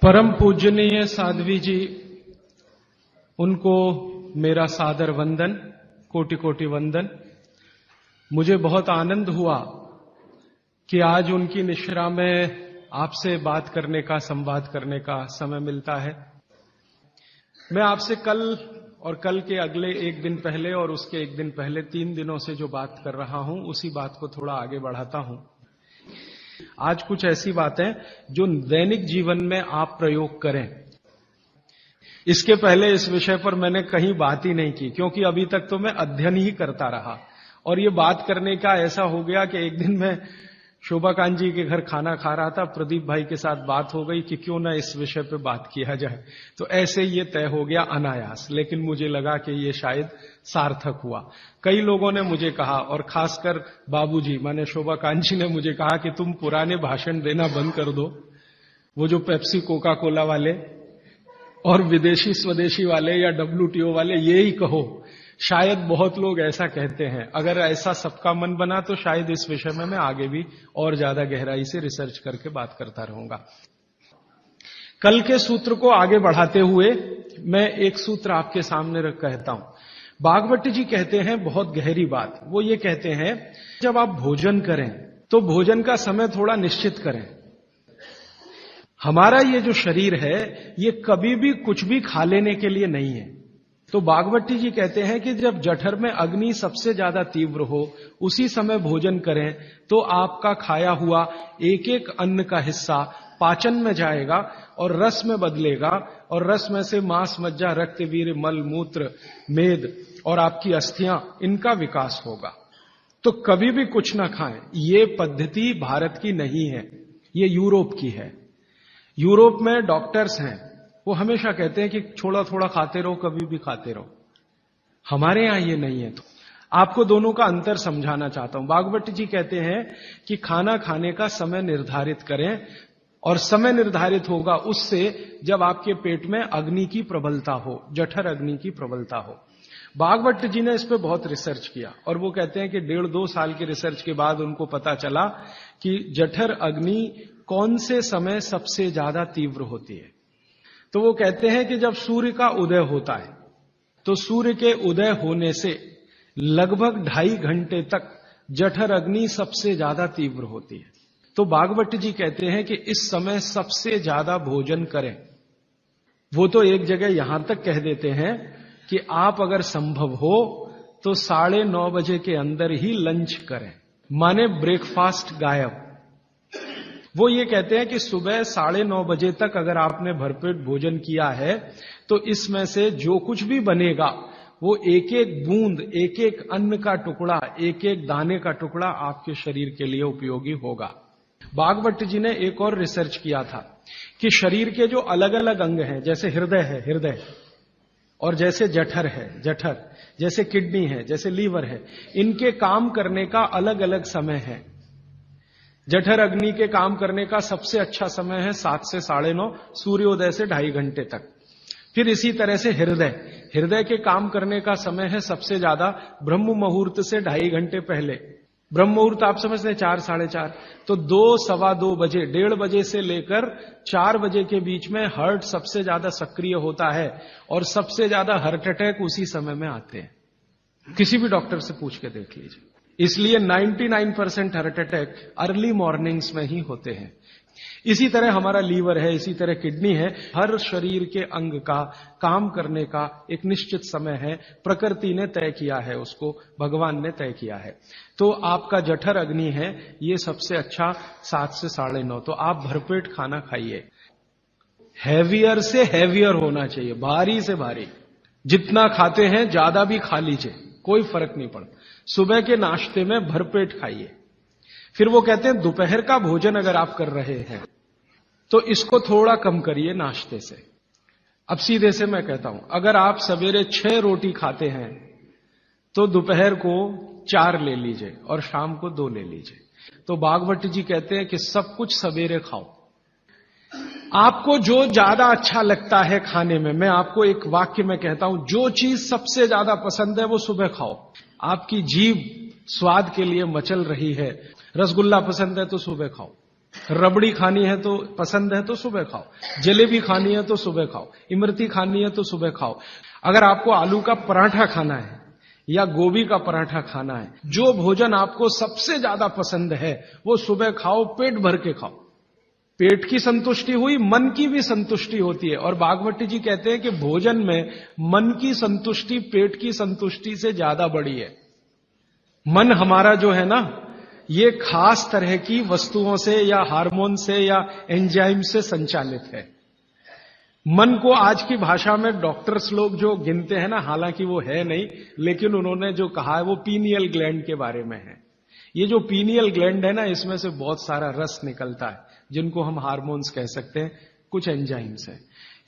परम पूजनीय साध्वी जी, उनको मेरा सादर वंदन, कोटि कोटि वंदन। मुझे बहुत आनंद हुआ कि आज उनकी निश्रा में आपसे बात करने का, संवाद करने का समय मिलता है। मैं आपसे कल और कल के अगले एक दिन पहले और उसके एक दिन पहले 3 दिनों से जो बात कर रहा हूं, उसी बात को थोड़ा आगे बढ़ाता हूं। आज कुछ ऐसी बातें जो दैनिक जीवन में आप प्रयोग करें। इसके पहले इस विषय पर मैंने कहीं बात ही नहीं की, क्योंकि अभी तक तो मैं अध्ययन ही करता रहा। और ये बात करने का ऐसा हो गया कि एक दिन मैं शोभाकांत जी के घर खाना खा रहा था, प्रदीप भाई के साथ बात हो गई कि क्यों ना इस विषय पे बात किया जाए। तो ऐसे ये तय हो गया अनायास, लेकिन मुझे लगा कि ये शायद सार्थक हुआ। कई लोगों ने मुझे कहा, और खासकर बाबूजी माने शोभाकांत जी ने मुझे कहा कि तुम पुराने भाषण देना बंद कर दो, वो जो पेप्सी कोका कोला वाले और विदेशी स्वदेशी वाले या WTO वाले ये ही कहो। शायद बहुत लोग ऐसा कहते हैं। अगर ऐसा सबका मन बना तो शायद इस विषय में मैं आगे भी और ज्यादा गहराई से रिसर्च करके बात करता रहूंगा। कल के सूत्र को आगे बढ़ाते हुए मैं एक सूत्र आपके सामने रख कहता हूं। भागवत जी कहते हैं बहुत गहरी बात। वो ये कहते हैं, जब आप भोजन करें तो भोजन का समय थोड़ा निश्चित करें। हमारा ये जो शरीर है, ये कभी भी कुछ भी खा लेने के लिए नहीं है। तो भागवत जी कहते हैं कि जब जठर में अग्नि सबसे ज्यादा तीव्र हो, उसी समय भोजन करें तो आपका खाया हुआ एक एक अन्न का हिस्सा पाचन में जाएगा और रस में बदलेगा, और रस में से मांस, मज्जा, रक्त, वीर्य, मल, मूत्र, मेद और आपकी अस्थियां, इनका विकास होगा। तो कभी भी कुछ ना खाएं। ये पद्धति भारत की नहीं है, ये यूरोप की है। यूरोप में डॉक्टर्स हैं, वो हमेशा कहते हैं कि थोड़ा थोड़ा खाते रहो, कभी भी खाते रहो। हमारे यहां ये नहीं है। तो आपको दोनों का अंतर समझाना चाहता हूं। भागवत जी कहते हैं कि खाना खाने का समय निर्धारित करें, और समय निर्धारित होगा उससे जब आपके पेट में अग्नि की प्रबलता हो, जठर अग्नि की प्रबलता हो। भागवत जी ने इस पे बहुत रिसर्च किया, और वो कहते हैं कि 1.5-2 साल के रिसर्च के बाद उनको पता चला कि जठर अग्नि कौन से समय सबसे ज्यादा तीव्र होती है। तो वो कहते हैं कि जब सूर्य का उदय होता है, तो सूर्य के उदय होने से लगभग 2.5 घंटे तक जठर अग्नि सबसे ज्यादा तीव्र होती है। तो भागवत जी कहते हैं कि इस समय सबसे ज्यादा भोजन करें। वो तो एक जगह यहां तक कह देते हैं कि आप अगर संभव हो तो 9:30 बजे के अंदर ही लंच करें, माने ब्रेकफास्ट गायब। वो ये कहते हैं कि सुबह 9:30 बजे तक अगर आपने भरपेट भोजन किया है तो इसमें से जो कुछ भी बनेगा वो एक एक बूंद, एक एक अन्न का टुकड़ा, एक एक दाने का टुकड़ा आपके शरीर के लिए उपयोगी होगा। भागवत जी ने एक और रिसर्च किया था कि शरीर के जो अलग अलग अंग हैं, जैसे हृदय है हृदय, और जैसे जठर है जठर, जैसे किडनी है, जैसे लीवर है, इनके काम करने का अलग अलग समय है। जठर अग्नि के काम करने का सबसे अच्छा समय है 7 से 9:30, सूर्योदय से 2.5 घंटे तक। फिर इसी तरह से हृदय के काम करने का समय है सबसे ज्यादा ब्रह्म मुहूर्त से 2.5 घंटे पहले। ब्रह्म मुहूर्त आप समझते हैं 4, 4:30। तो 2, 2:15 बजे, 1:30 बजे से लेकर 4 बजे के बीच में हार्ट सबसे ज्यादा सक्रिय होता है, और सबसे ज्यादा हार्ट अटैक उसी समय में आते हैं। किसी भी डॉक्टर से पूछ के देख लीजिए। इसलिए 99% हार्ट अटैक अर्ली मॉर्निंग्स में ही होते हैं। इसी तरह हमारा लीवर है, इसी तरह किडनी है। हर शरीर के अंग का काम करने का एक निश्चित समय है, प्रकृति ने तय किया है, उसको भगवान ने तय किया है। तो आपका जठर अग्नि है, ये सबसे अच्छा 7 से 9:30। तो आप भरपेट खाना खाइए। हैवियर से हैवियर होना चाहिए, भारी से भारी। जितना खाते हैं ज्यादा भी खा लीजिए, कोई फर्क नहीं पड़ता। सुबह के नाश्ते में भरपेट खाइए। फिर वो कहते हैं दोपहर का भोजन अगर आप कर रहे हैं तो इसको थोड़ा कम करिए नाश्ते से। अब सीधे से मैं कहता हूं, अगर आप सवेरे 6 रोटी खाते हैं तो दोपहर को 4 ले लीजिए और शाम को 2 ले लीजिए। तो भागवत जी कहते हैं कि सब कुछ सवेरे खाओ। आपको जो ज्यादा अच्छा लगता है खाने में, मैं आपको एक वाक्य में कहता हूं, जो चीज सबसे ज्यादा पसंद है वो सुबह खाओ। आपकी जीभ स्वाद के लिए मचल रही है, रसगुल्ला पसंद है तो सुबह खाओ, रबड़ी खानी है तो पसंद है तो सुबह खाओ, जलेबी खानी है तो सुबह खाओ, इमरती खानी है तो सुबह खाओ। अगर आपको आलू का पराठा खाना है या गोभी का पराठा खाना है, जो भोजन आपको सबसे ज्यादा पसंद है वो सुबह खाओ, पेट भर के खाओ। पेट की संतुष्टि हुई, मन की भी संतुष्टि होती है। और भागवती जी कहते हैं कि भोजन में मन की संतुष्टि पेट की संतुष्टि से ज्यादा बड़ी है। मन हमारा जो है ना, ये खास तरह की वस्तुओं से या हार्मोन से या एंजाइम से संचालित है। मन को आज की भाषा में डॉक्टर्स लोग जो गिनते हैं ना, हालांकि वो है नहीं, लेकिन उन्होंने जो कहा है वो पीनियल ग्लैंड के बारे में है। ये जो पीनियल ग्लैंड है ना, इसमें से बहुत सारा रस निकलता है, जिनको हम हार्मोन्स कह सकते हैं, कुछ एंजाइम्स है।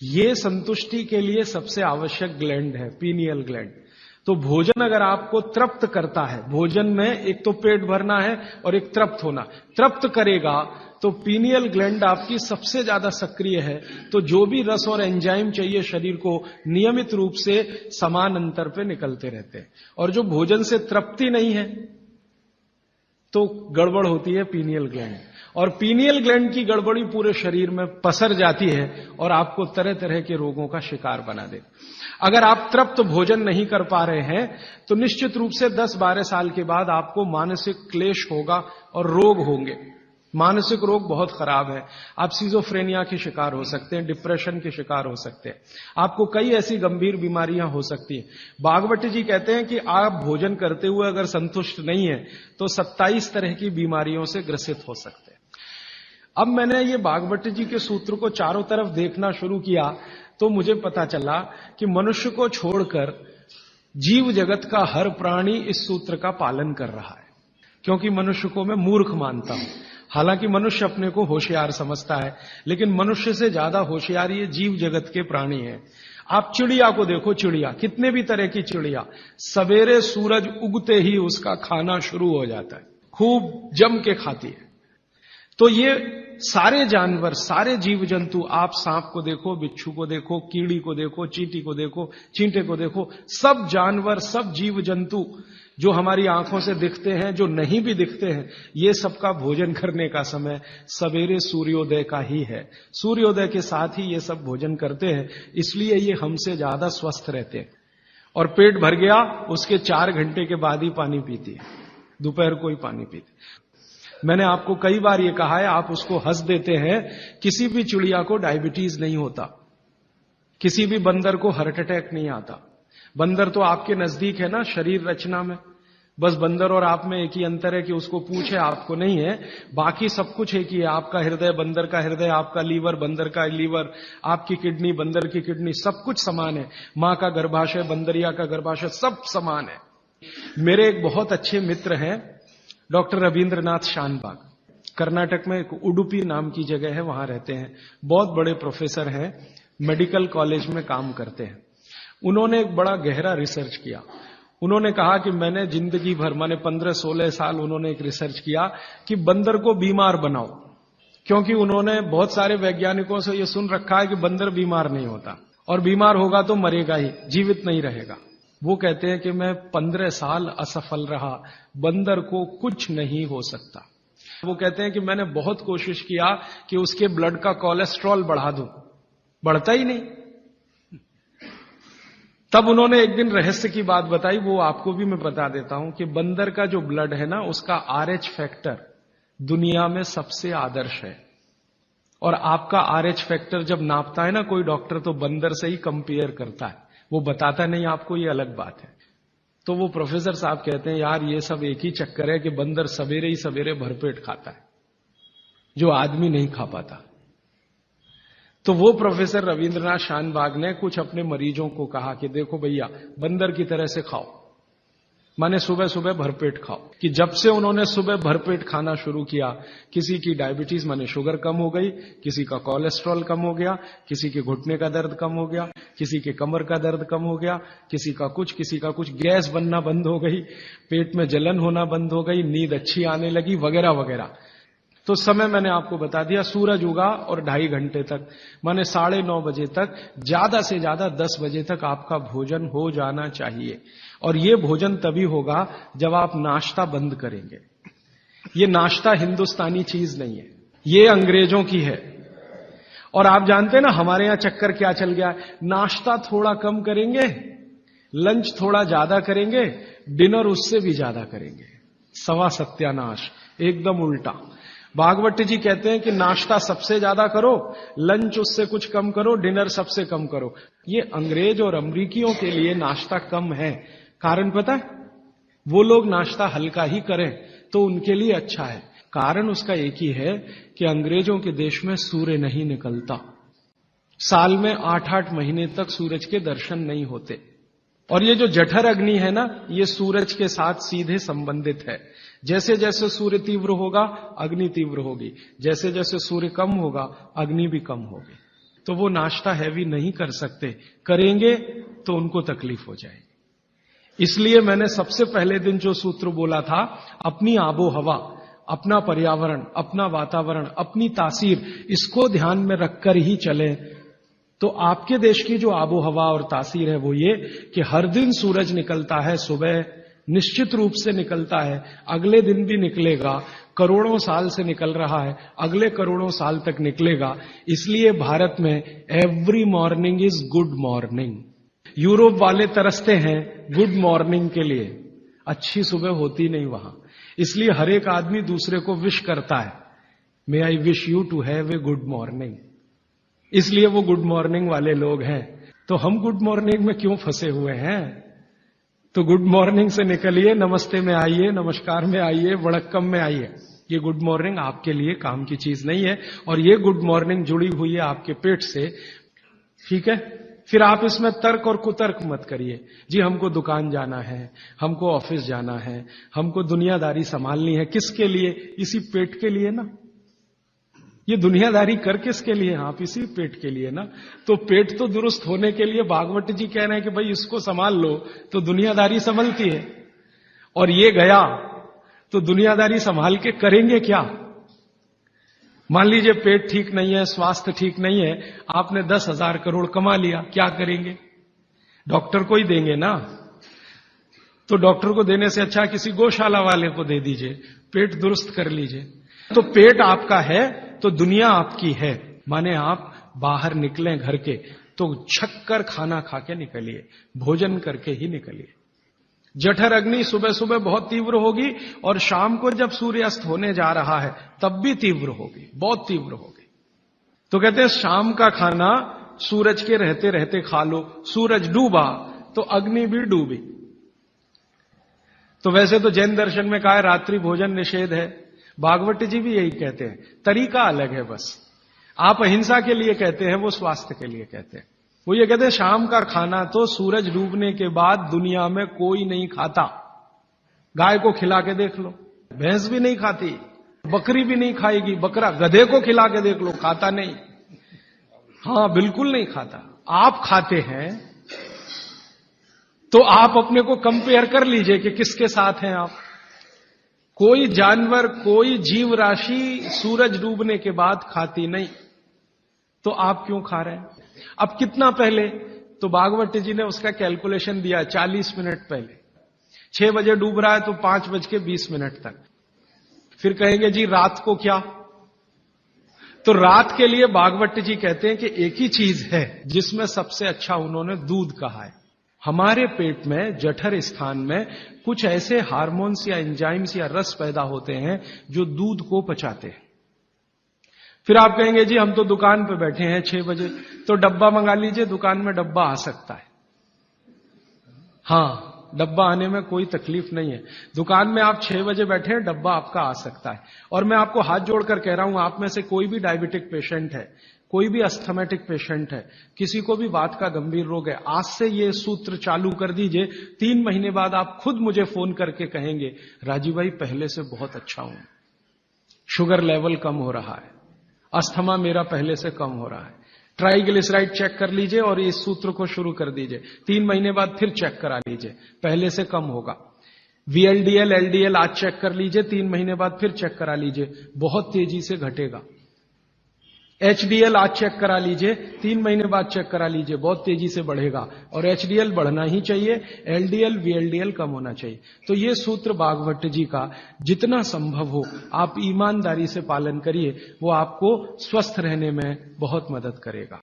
ये संतुष्टि के लिए सबसे आवश्यक ग्लैंड है पीनियल ग्लैंड। तो भोजन अगर आपको तृप्त करता है, भोजन में एक तो पेट भरना है और एक तृप्त होना, तृप्त करेगा तो पीनियल ग्लैंड आपकी सबसे ज्यादा सक्रिय है। तो जो भी रस और एंजाइम चाहिए शरीर को, नियमित रूप से समान अंतर पे निकलते रहते हैं। और जो भोजन से तृप्ति नहीं है तो गड़बड़ होती है पीनियल ग्लैंड, और पीनियल ग्लैंड की गड़बड़ी पूरे शरीर में पसर जाती है और आपको तरह तरह के रोगों का शिकार बना दे। अगर आप तृप्त भोजन नहीं कर पा रहे हैं तो निश्चित रूप से 10-12 साल के बाद आपको मानसिक क्लेश होगा और रोग होंगे। मानसिक रोग बहुत खराब है। आप सिजोफ्रेनिया के शिकार हो सकते हैं, डिप्रेशन के शिकार हो सकते हैं, आपको कई ऐसी गंभीर बीमारियां हो सकती हैं। भागवती जी कहते हैं कि आप भोजन करते हुए अगर संतुष्ट नहीं है तो 27 तरह की बीमारियों से ग्रसित हो सकते हैं। अब मैंने ये भागवती जी के सूत्र को चारों तरफ देखना शुरू किया तो मुझे पता चला कि मनुष्य को छोड़कर जीव जगत का हर प्राणी इस सूत्र का पालन कर रहा है। क्योंकि मनुष्य को मैं मूर्ख मानता हूं, हालांकि मनुष्य अपने को होशियार समझता है, लेकिन मनुष्य से ज्यादा होशियार ये जीव जगत के प्राणी हैं। आप चिड़िया को देखो, चिड़िया, कितने भी तरह की चिड़िया, सवेरे सूरज उगते ही उसका खाना शुरू हो जाता है, खूब जम के खाती है। तो ये सारे जानवर, सारे जीव जंतु, आप सांप को देखो, बिच्छू को देखो, कीड़ी को देखो, चींटी को देखो, चींटे को देखो, सब जानवर, सब जीव जंतु जो हमारी आंखों से दिखते हैं, जो नहीं भी दिखते हैं, ये सबका भोजन करने का समय सवेरे सूर्योदय का ही है। सूर्योदय के साथ ही ये सब भोजन करते हैं, इसलिए ये हमसे ज्यादा स्वस्थ रहते हैं। और पेट भर गया, उसके 4 घंटे के बाद ही पानी पीती है, दोपहर को ही पानी पीती। मैंने आपको कई बार ये कहा है, आप उसको हंस देते हैं, किसी भी चिड़िया को डायबिटीज नहीं होता, किसी भी बंदर को हार्ट अटैक नहीं आता। बंदर तो आपके नजदीक है ना शरीर रचना में, बस बंदर और आप में एक ही अंतर है कि उसको पूछ है, आपको नहीं है, बाकी सब कुछ एक ही है। आपका हृदय बंदर का हृदय, आपका लीवर बंदर का लीवर, आपकी किडनी बंदर की किडनी, सब कुछ समान है। मां का गर्भाशय, बंदरिया का गर्भाशय, सब समान है। मेरे एक बहुत अच्छे मित्र हैं डॉक्टर रविंद्रनाथ शानबाग, कर्नाटक में एक उडुपी नाम की जगह है, वहां रहते हैं, बहुत बड़े प्रोफेसर हैं, मेडिकल कॉलेज में काम करते हैं। उन्होंने एक बड़ा गहरा रिसर्च किया। उन्होंने कहा कि मैंने जिंदगी भर, माने 15-16 साल उन्होंने एक रिसर्च किया कि बंदर को बीमार बनाओ, क्योंकि उन्होंने बहुत सारे वैज्ञानिकों से यह सुन रखा है कि बंदर बीमार नहीं होता, और बीमार होगा तो मरेगा ही, जीवित नहीं रहेगा। वो कहते हैं कि मैं 15 साल असफल रहा, बंदर को कुछ नहीं हो सकता। वो कहते हैं कि मैंने बहुत कोशिश किया कि उसके ब्लड का कोलेस्ट्रॉल बढ़ा दूं, बढ़ता ही नहीं। तब उन्होंने एक दिन रहस्य की बात बताई, वो आपको भी मैं बता देता हूं कि बंदर का जो ब्लड है ना, उसका RH फैक्टर दुनिया में सबसे आदर्श है। और आपका RH फैक्टर जब नापता है ना कोई डॉक्टर, तो बंदर से ही कंपेयर करता है, वो बताता नहीं आपको, ये अलग बात है। तो वो प्रोफेसर साहब कहते हैं, यार ये सब एक ही चक्कर है कि बंदर सवेरे ही सवेरे भरपेट खाता है, जो आदमी नहीं खा पाता। तो वो प्रोफेसर रविंद्रनाथ शानबाग ने कुछ अपने मरीजों को कहा कि देखो भैया, बंदर की तरह से खाओ, माने सुबह सुबह भरपेट खाओ। कि जब से उन्होंने सुबह भरपेट खाना शुरू किया, किसी की डायबिटीज माने शुगर कम हो गई, किसी का कोलेस्ट्रॉल कम हो गया, किसी के घुटने का दर्द कम हो गया, किसी के कमर का दर्द कम हो गया, किसी का कुछ, गैस बनना बंद हो गई, पेट में जलन होना बंद हो गई, नींद अच्छी आने लगी, वगैरह वगैरह। तो समय मैंने आपको बता दिया, सूरज उगा और 2.5 घंटे तक, माने 9:30 बजे तक, ज्यादा से ज्यादा 10 बजे तक आपका भोजन हो जाना चाहिए। और ये भोजन तभी होगा जब आप नाश्ता बंद करेंगे। ये नाश्ता हिंदुस्तानी चीज नहीं है। ये अंग्रेजों की है। और आप जानते हैं ना हमारे यहां चक्कर क्या चल गया, नाश्ता थोड़ा कम करेंगे, लंच थोड़ा ज्यादा करेंगे, डिनर उससे भी ज्यादा करेंगे। सवा सत्यानाश, एकदम उल्टा। भागवत जी कहते हैं कि नाश्ता सबसे ज्यादा करो, लंच उससे कुछ कम करो, डिनर सबसे कम करो। ये अंग्रेज और अमरीकियों के लिए नाश्ता कम है। कारण पता है? वो लोग नाश्ता हल्का ही करें तो उनके लिए अच्छा है। कारण उसका एक ही है कि अंग्रेजों के देश में सूर्य नहीं निकलता। साल में 8-8 महीने तक सूरज के दर्शन नहीं होते। और ये जो जठर अग्नि है ना, ये सूरज के साथ सीधे संबंधित है। जैसे जैसे सूर्य तीव्र होगा, अग्नि तीव्र होगी। जैसे जैसे सूर्य कम होगा, अग्नि भी कम होगी। तो वो नाश्ता हैवी नहीं कर सकते, करेंगे तो उनको तकलीफ हो जाएगी। इसलिए मैंने सबसे पहले दिन जो सूत्र बोला था, अपनी आबो हवा, अपना पर्यावरण, अपना वातावरण, अपनी तासीर, इसको ध्यान में रखकर ही चलें। तो आपके देश की जो आबो हवा और तासीर है वो ये कि हर दिन सूरज निकलता है, सुबह निश्चित रूप से निकलता है, अगले दिन भी निकलेगा, करोड़ों साल से निकल रहा है, अगले करोड़ों साल तक निकलेगा। इसलिए भारत में every morning is good morning. Europe वाले तरसते हैं गुड मॉर्निंग के लिए, अच्छी सुबह होती नहीं वहां। इसलिए हर एक आदमी दूसरे को विश करता है, may I wish you to have a good morning. इसलिए वो गुड मॉर्निंग वाले लोग हैं। तो हम गुड मॉर्निंग में क्यों फंसे हुए हैं? तो गुड मॉर्निंग से निकलिए, नमस्ते में आइए, नमस्कार में आइए, वड़क्कम में आइए। ये गुड मॉर्निंग आपके लिए काम की चीज नहीं है। और ये गुड मॉर्निंग जुड़ी हुई है आपके पेट से, ठीक है? फिर आप इसमें तर्क और कुतर्क मत करिए। जी हमको दुकान जाना है, हमको ऑफिस जाना है, हमको दुनियादारी संभालनी है। किसके लिए? इसी पेट के लिए ना। ये दुनियादारी कर किसके लिए? आप इसी पेट के लिए ना। तो पेट तो दुरुस्त होने के लिए भागवत जी कह रहे हैं कि भाई इसको संभाल लो तो दुनियादारी संभलती है। और ये गया तो दुनियादारी संभाल के करेंगे क्या? मान लीजिए पेट ठीक नहीं है, स्वास्थ्य ठीक नहीं है, आपने 10,000 करोड़ कमा लिया, क्या करेंगे? डॉक्टर को ही देंगे ना। तो डॉक्टर को देने से अच्छा किसी गौशाला वाले को दे दीजिए, पेट दुरुस्त कर लीजिए। तो पेट आपका है तो दुनिया आपकी है। माने आप बाहर निकलें घर के तो छक्कर खाना खा के निकलिए, भोजन करके ही निकलिए। जठर अग्नि सुबह सुबह बहुत तीव्र होगी और शाम को जब सूर्यास्त होने जा रहा है तब भी तीव्र होगी, बहुत तीव्र होगी। तो कहते हैं शाम का खाना सूरज के रहते रहते खा लो। सूरज डूबा तो अग्नि भी डूबी। तो वैसे तो जैन दर्शन में कहा है रात्रि भोजन निषेध है, भागवत जी भी यही कहते हैं, तरीका अलग है बस। आप अहिंसा के लिए कहते हैं, वो स्वास्थ्य के लिए कहते हैं। वो ये कहते हैं शाम का खाना तो सूरज डूबने के बाद दुनिया में कोई नहीं खाता। गाय को खिला के देख लो, भैंस भी नहीं खाती, बकरी भी नहीं खाएगी, बकरा गधे को खिला के देख लो, खाता नहीं। हां बिल्कुल नहीं खाता। आप खाते हैं तो आप अपने को कंपेयर कर लीजिए कि किसके साथ हैं आप। कोई जानवर, कोई जीव राशि सूरज डूबने के बाद खाती नहीं, तो आप क्यों खा रहे हैं? अब कितना पहले? तो भागवत जी ने उसका कैलकुलेशन दिया 40 मिनट पहले। 6 बजे डूब रहा है तो 5:20 तक। फिर कहेंगे जी रात को क्या? तो रात के लिए भागवत जी कहते हैं कि एक ही चीज है जिसमें सबसे अच्छा उन्होंने दूध कहा है। हमारे पेट में जठर स्थान में कुछ ऐसे हार्मोन्स या एंजाइम्स या रस पैदा होते हैं जो दूध को पचाते हैं। फिर आप कहेंगे जी हम तो दुकान पे बैठे हैं 6 बजे, तो डब्बा मंगा लीजिए, दुकान में डब्बा आ सकता है। हां, डब्बा आने में कोई तकलीफ नहीं है। दुकान में आप 6 बजे बैठे हैं, डब्बा आपका आ सकता है। और मैं आपको हाथ जोड़कर कह रहा हूं, आप में से कोई भी डायबिटिक पेशेंट है, कोई भी अस्थमेटिक पेशेंट है, किसी को भी वात का गंभीर रोग है, आज से ये सूत्र चालू कर दीजिए। 3 महीने बाद आप खुद मुझे फोन करके कहेंगे राजीव भाई पहले से बहुत अच्छा हूं, शुगर लेवल कम हो रहा है, अस्थमा मेरा पहले से कम हो रहा है। ट्राइग्लिसराइड चेक कर लीजिए और इस सूत्र को शुरू कर दीजिए। 3 महीने बाद फिर चेक करा लीजिए, पहले से कम होगा। VLDL, LDL आज चेक कर लीजिए, 3 महीने बाद फिर चेक करा लीजिए, बहुत तेजी से घटेगा। HDL आज चेक करा लीजिए, 3 महीने बाद चेक करा लीजिए, बहुत तेजी से बढ़ेगा और HDL बढ़ना ही चाहिए, LDL VLDL कम होना चाहिए। तो ये सूत्र भागवत जी का जितना संभव हो आप ईमानदारी से पालन करिए, वो आपको स्वस्थ रहने में बहुत मदद करेगा।